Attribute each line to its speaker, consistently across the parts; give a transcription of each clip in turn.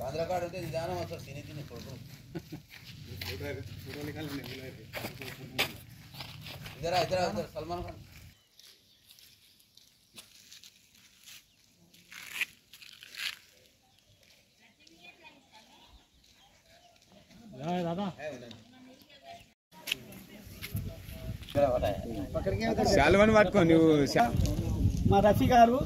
Speaker 1: आधार card होते जाना मतलब सीने सीने फोटो इधर इधर सलमान खान
Speaker 2: శాలువని పట్టుకో నువ్వు
Speaker 3: మా రఫీ గారు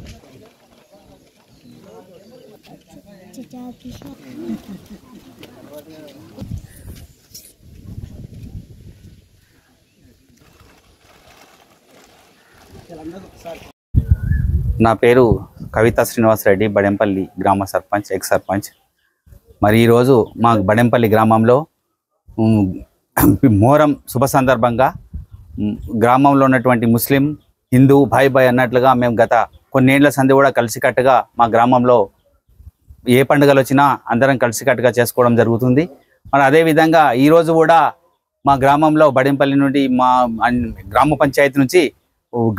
Speaker 4: నా పేరు కవితా శ్రీనివాస్ రెడ్డి, బడెంపల్లి గ్రామ సర్పంచ్, ఎక్స్ సర్పంచ్. మరి ఈరోజు మా బడెంపల్లి గ్రామంలో మొహరం శుభ సందర్భంగా గ్రామంలో ఉన్నటువంటి ముస్లిం హిందూ భాయ్ భాయ్ అన్నట్లుగా మేము గత కొన్నేళ్ల సంది కూడా కలిసికట్టుగా మా గ్రామంలో ఏ పండుగలు వచ్చినా అందరం కలిసికట్టుగా చేసుకోవడం జరుగుతుంది. మరి అదేవిధంగా ఈరోజు కూడా మా గ్రామంలో బడెంపల్లి నుండి మా గ్రామ పంచాయతీ నుంచి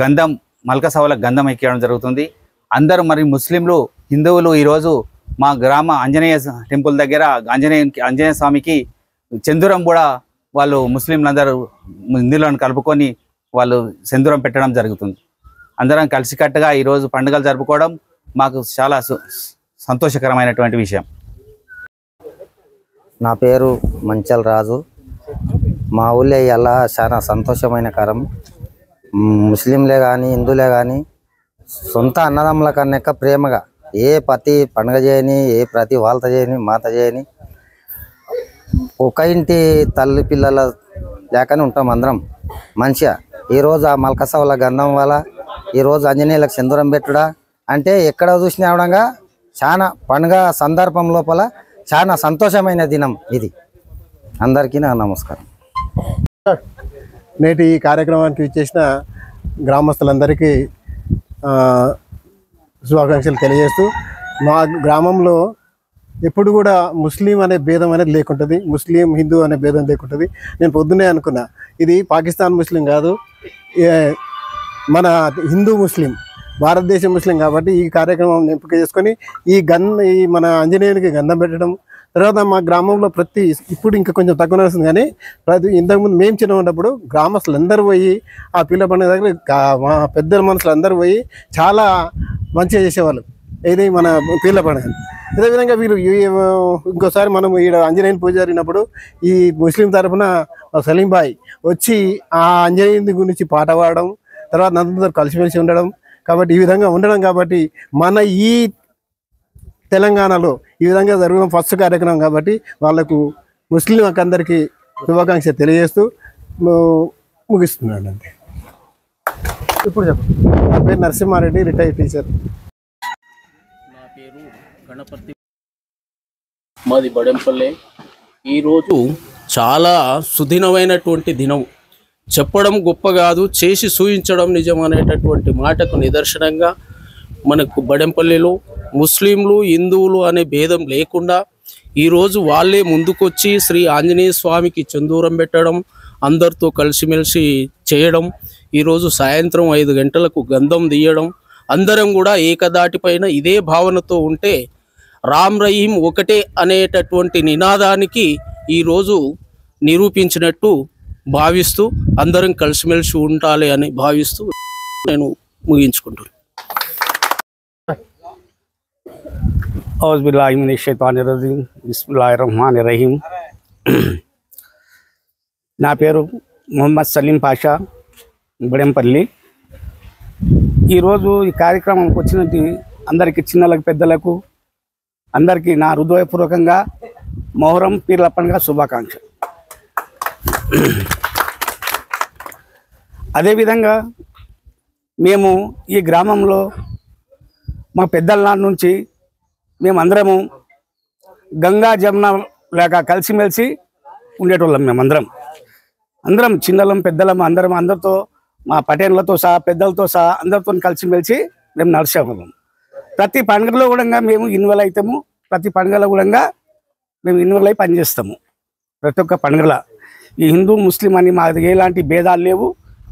Speaker 4: గంధం మల్కసవలకు గంధం ఎక్కియడం జరుగుతుంది. అందరూ మరి ముస్లింలు హిందువులు ఈరోజు మా గ్రామ ఆంజనేయ టెంపుల్ దగ్గర ఆంజనేయ స్వామికి చందూరం కూడా వాళ్ళు ముస్లింలందరూ హిందువులను కలుపుకొని వాళ్ళు చందూరం పెట్టడం జరుగుతుంది. అందరం కలిసికట్టుగా ఈరోజు పండుగలు జరుపుకోవడం మాకు చాలా సంతోషకరమైనటువంటి విషయం.
Speaker 5: నా పేరు మంచల్ రాజు. మా ఊళ్ళో ఇలా చాలా సంతోషమైన కారం. ముస్లింలే కానీ హిందువులే కానీ సొంత అన్నదమ్ముల కన్నా ప్రేమగా ఏ ప్రతి పండుగ చేయని, ఏ ప్రతి వాళ్ళ చేయని, మాత చేయని, ఒక ఇంటి తల్లి పిల్లల లేకనే ఉంటాం అందరం మంచిగా. ఈరోజు ఆ మల్కసవల గంధం వల్ల ఈరోజు ఆంజనేయులకు సింధూరం పెట్టుడా అంటే ఎక్కడ చూసినా అవడంగా చాలా పండుగ సందర్భం లోపల చాలా సంతోషమైన దినం ఇది. అందరికీ నా నమస్కారం.
Speaker 3: నేటి ఈ కార్యక్రమానికి ఇచ్చేసిన గ్రామస్తులందరికీ శుభాకాంక్షలు తెలియజేస్తూ, మా గ్రామంలో ఎప్పుడు కూడా ముస్లిం అనే భేదం అనేది లేకుంటుంది, ముస్లిం హిందూ అనే భేదం లేకుంటుంది. నేను పొద్దున్నే అనుకున్నా ఇది పాకిస్తాన్ ముస్లిం కాదు, మన హిందూ ముస్లిం, భారతదేశం ముస్లిం కాబట్టి ఈ కార్యక్రమం ఎంపిక చేసుకొని ఈ మన ఆంజనేయునికి గంధం పెట్టడం. తర్వాత మా గ్రామంలో ఇప్పుడు ఇంకా కొంచెం తక్కువ వస్తుంది కానీ ఇంతకుముందు మేము చిన్న ఉన్నప్పుడు గ్రామస్తులు అందరూ పోయి ఆ పిల్ల పండుగ దగ్గర మా పెద్దల మనుషులు అందరూ పోయి చాలా మంచిగా చేసేవాళ్ళు ఇది మన పీర్ల పండుగ. అదేవిధంగా వీళ్ళు ఇంకోసారి మనం ఈడ ఆంజనేయుని పూజ జరిగినప్పుడు ఈ ముస్లిం తరఫున సలీం బాయ్ వచ్చి ఆ ఆంజనేయుని గురించి పాట పాడడం, తర్వాత అందరూ కలిసిమెలిసి ఉండడం, కాబట్టి ఈ విధంగా ఉండడం కాబట్టి మన ఈ తెలంగాణలో ఈ విధంగా జరగడం ఫస్ట్ కార్యక్రమం కాబట్టి వాళ్ళకు ముస్లింలకు అందరికీ శుభాకాంక్షలు తెలియజేస్తూ ముగిస్తున్నాను. అంతే. ఇప్పుడు చెప్పండి. నా పేరు నరసింహారెడ్డి, రిటైర్డ్ టీచర్.
Speaker 6: నా పేరు గణపతి, మాది బడెంపల్లి. ఈరోజు చాలా సుదినమైనటువంటి దినం. చెప్పడం గొప్ప కాదు, చేసి చూయించడం నిజం అనేటటువంటి మాటకు నిదర్శనంగా మనకు బడెంపల్లిలో ముస్లింలు హిందువులు అనే భేదం లేకుండా ఈరోజు వాళ్ళే ముందుకొచ్చి శ్రీ ఆంజనేయ స్వామికి చందూరం పెట్టడం, అందరితో కలిసిమెలిసి చేయడం, ఈరోజు సాయంత్రం 5 గంటలకు గంధం తీయడం, అందరం కూడా ఏకదాటిపైన ఇదే భావనతో ఉంటే రామ్ రహీం ఒకటే అనేటటువంటి నినాదానికి ఈరోజు నిరూపించినట్టు భావిస్తూ అందరం కలిసిమెలిసి ఉండాలి అని భావిస్తూ నేను ముగించుకుంటున్నాను.
Speaker 7: ఔజుబిల్లాహి మినష్ షైతానిర్ రజీమ్. బిస్మిల్లాహిర్ రహ్మానిర్ రహీం. నా పేరు మొహమ్మద్ సలీం పాషా, బడెంపల్లి. ఈరోజు ఈ కార్యక్రమంకి వచ్చినట్టు అందరికీ చిన్నలకు పెద్దలకు అందరికీ నా హృదయపూర్వకంగా మొహరం పీర్ల పండుగ శుభాకాంక్షలు. అదేవిధంగా మేము ఈ గ్రామంలో మా పెద్దల నాటి నుంచి మేమందరము గంగా జమున లేక కలిసిమెలిసి ఉండేటోళ్ళం. అందరం చిన్నలం పెద్దలం అందరితో మా పటేన్లతో సహా పెద్దలతో సహా అందరితో కలిసిమెలిసి మేము నడిచేవాళ్ళం. ప్రతి పండుగలో కూడా మేము ఇన్వాల్వ్ అవుతాము. ప్రతి పండుగలో కూడా మేము ఇన్వాల్వ్ అయి పనిచేస్తాము. ప్రతి ఒక్క పండుగల ఈ హిందూ ముస్లిం అని మాకు ఎలాంటి భేదాలు లేవు.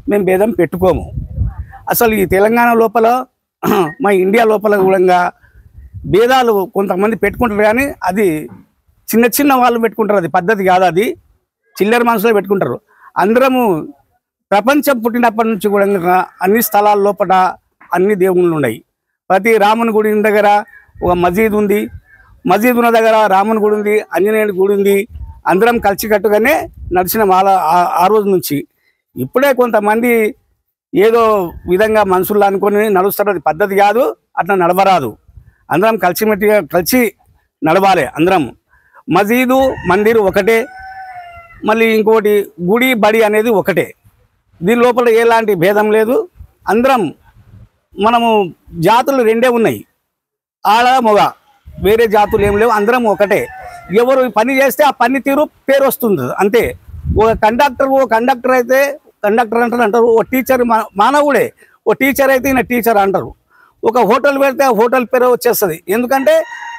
Speaker 7: మేము భేదం పెట్టుకోము. అసలు ఈ తెలంగాణ లోపల మా ఇండియా లోపల కూడా భేదాలు కొంతమంది పెట్టుకుంటారు, కానీ అది చిన్న వాళ్ళు పెట్టుకుంటారు. అది పద్ధతి కాదు. అది చిల్లర మనసులో పెట్టుకుంటారు. అందరము ప్రపంచం పుట్టినప్పటి నుంచి కూడా అన్ని స్థలాల లోపల అన్ని దేవుళ్ళు ఉన్నాయి. ప్రతి రాముని గుడి దగ్గర ఒక మసీద్ ఉంది. మసీద్ ఉన్న దగ్గర రాముని గుడి ఉంది, ఆంజనేయుని గుడి ఉంది. అందరం కలిసికట్టుగానే నడిచిన ఆ రోజు నుంచి. ఇప్పుడే కొంతమంది ఏదో విధంగా మనుషులు అనుకొని నడుస్తారు. అది పద్ధతి కాదు, అట్లా నడవరాదు. అందరం కలిసి నడవాలి. అందరం మసీదు మందిరు ఒకటే, మళ్ళీ ఇంకోటి గుడి బడి అనేది ఒకటే. దీని లోపల ఎలాంటి భేదం లేదు. అందరం మనము జాతులు రెండే ఉన్నాయి, ఆడ మగ, వేరే జాతులు ఏం లేవు. అందరం ఒకటే. ఎవరు పని చేస్తే ఆ పని తీరు పేరు వస్తుంది అంతే. ఒక కండక్టర్ అయితే కండక్టర్ అంటారు. ఓ టీచర్ మానవుడే. ఓ టీచర్ అయితే ఈయన టీచర్ అంటారు. ఒక హోటల్ పెడితే ఆ హోటల్ పేరు వచ్చేస్తుంది. ఎందుకంటే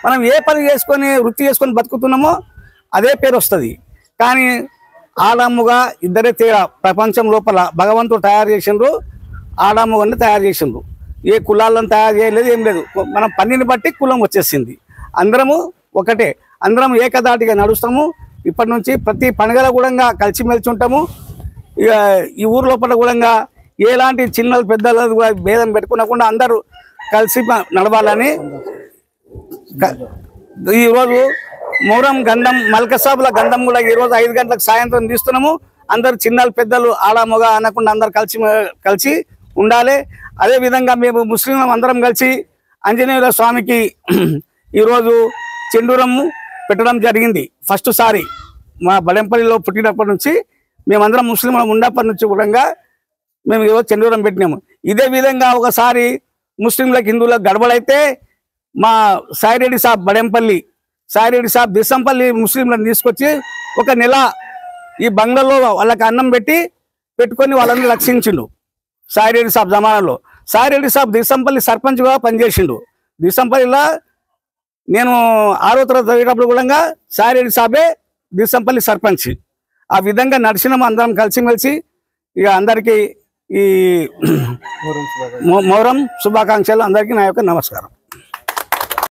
Speaker 7: మనం ఏ పని చేసుకొని వృత్తి చేసుకొని బతుకుతున్నామో అదే పేరు వస్తుంది. కానీ ఆడమ్ముగా ఇద్దరే తేడా. ప్రపంచం లోపల భగవంతుడు తయారు చేసిండ్రు, ఆడమ్ముగానే తయారు చేసిండ్రు. ఏ కులాలను తయారు చేయలేదు, ఏం లేదు. మనం పనిని బట్టి కులం వచ్చేసింది. అందరము ఒకటే. అందరం ఏకదాటిగా నడుస్తాము. ఇప్పటి నుంచి ప్రతి పండుగల కూడా కలిసిమెలిసి ఉంటాము. ఇక ఈ ఊరు లోపల కూడా ఎలాంటి చిన్న పెద్దలు కూడా భేదం పెట్టుకునకుండా అందరూ కలిసి నడవాలని ఈరోజు మొహరం గంధం మల్కసాబుల గంధం కూడా ఈరోజు 5 గంటలకు సాయంత్రం తీస్తున్నాము. అందరు చిన్నలు పెద్దలు ఆడ మొగ అనకుండా అందరు కలిసి ఉండాలి. అదేవిధంగా మేము ముస్లిం అందరం కలిసి ఆంజనేయుల స్వామికి ఈరోజు చెండూరము పెట్టడం జరిగింది. ఫస్ట్ సారి మా బడెంపల్లిలో పుట్టినప్పటి నుంచి మేమందరం ముస్లింలు ఉన్నప్పటి నుంచి కూడా మేము ఈరోజు చెండూరం పెట్టినాము. ఇదే విధంగా ఒకసారి ముస్లింలకు హిందువులకు గడబడైతే మా సాయిరెడ్డి సాబ్ బడెంపల్లి సాయిరెడ్డి సాబ్ దిశంపల్లి ముస్లింలను తీసుకొచ్చి ఒక నెల ఈ బంగ్లాలో వాళ్ళకి అన్నం పెట్టుకొని వాళ్ళని రక్షించిండు. సాయిరెడ్డి సాబ్ జమానాలో సాయిరెడ్డి సాబ్ దిశంపల్లి సర్పంచ్గా పనిచేసిండు. దిశంపల్లిలో నేను 6వ తరగతి చదివేటప్పుడు కూడా సాయిరెడ్డి సాబే దిశంపల్లి సర్పంచ్. ఆ విధంగా నడిచినాము అందరం కలిసిమెలిసి. ఇక అందరికీ ఈ మొహరం శుభాకాంక్షలు. అందరికీ నా యొక్క నమస్కారం.